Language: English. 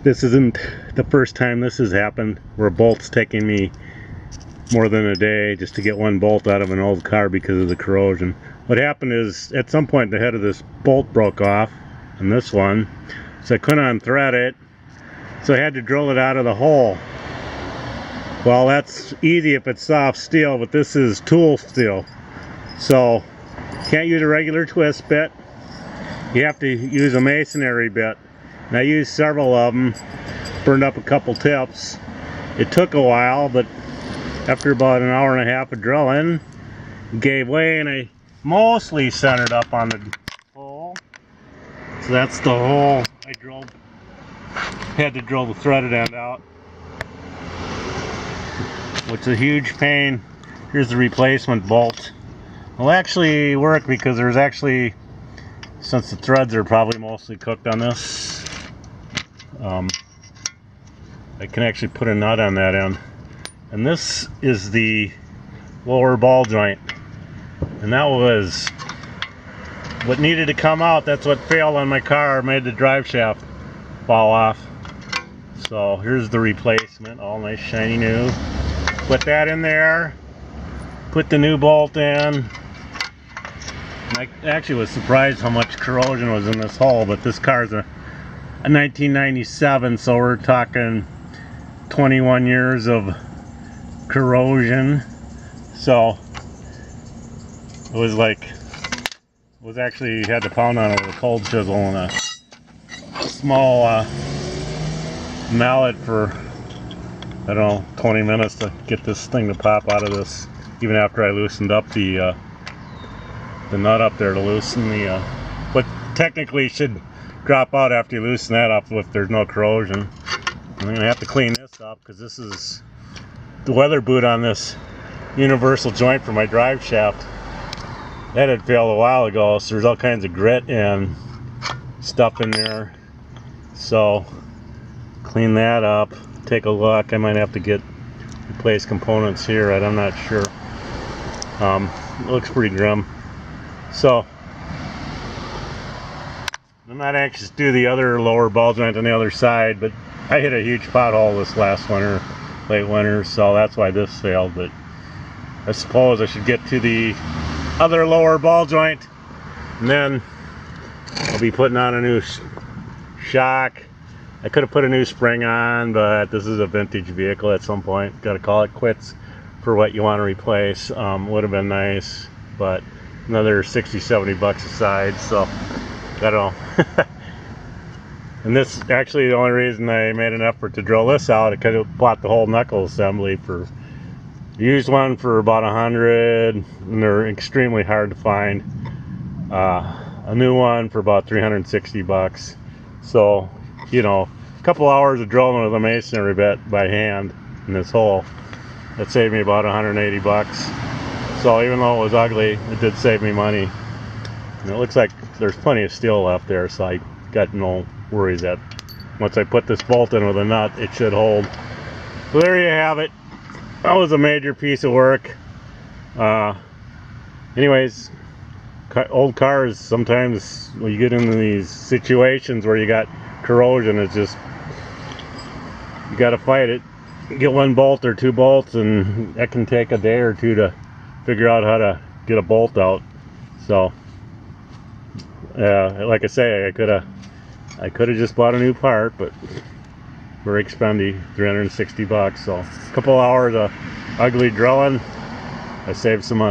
This isn't the first time this has happened, where a bolt's taking me more than a day just to get one bolt out of an old car because of the corrosion. What happened is, at some point the head of this bolt broke off, and this one, so I couldn't unthread it, so I had to drill it out of the hole. Well, that's easy if it's soft steel, but this is tool steel, so can't use a regular twist bit. You have to use a masonry bit. And I used several of them, burned up a couple tips. It took a while, but after about an hour and a half of drilling, it gave way, and I mostly centered up on the hole. So that's the hole I drilled. Had to drill the threaded end out, which is a huge pain. Here's the replacement bolt. It'll actually work because there's actually, since the threads are probably mostly cooked on this, I can actually put a nut on that end. And this is the lower ball joint. And that was what needed to come out. That's what failed on my car, made the drive shaft fall off. So here's the replacement, all nice shiny new. Put that in there, put the new bolt in. I actually was surprised how much corrosion was in this hole, but this car's a 1997, so we're talking 21 years of corrosion. So it was like, actually had to pound on it with a cold chisel and a small mallet for, I don't know, 20 minutes to get this thing to pop out of this, even after I loosened up the nut up there to loosen the, but technically should drop out after you loosen that up if there's no corrosion. I'm going to have to clean this up because this is the weather boot on this universal joint for my drive shaft. That had failed a while ago, so there's all kinds of grit and stuff in there. So clean that up, take a look. I might have to replace components here, I'm not sure. It looks pretty grim. So I'm not anxious to do the other lower ball joint on the other side, but I hit a huge pothole this last winter, late winter, so that's why this failed. But I suppose I should get to the other lower ball joint, and then I'll be putting on a new shock. I could have put a new spring on, but this is a vintage vehicle at some point. Got to call it quits for what you want to replace. Would have been nice, but another 60-70 bucks a side, so I don't know. And this, actually, the only reason I made an effort to drill this out, I could have bought the whole knuckle assembly for, used one for about 100, and they're extremely hard to find. A new one for about 360 bucks. So, you know, a couple hours of drilling with a masonry bit by hand in this hole, that saved me about 180 bucks. So even though it was ugly, it did save me money. And it looks like there's plenty of steel left there, so I got no worries that once I put this bolt in with a nut, it should hold. So there you have it. That was a major piece of work. Anyways, old cars, sometimes when you get into these situations where you got corrosion, it's just, you got to fight it. Get one bolt or two bolts, and that can take a day or two to figure out how to get a bolt out. So like I say, I could have just bought a new part, but very expensive, 360 bucks. So a couple hours of ugly drilling, I saved some money.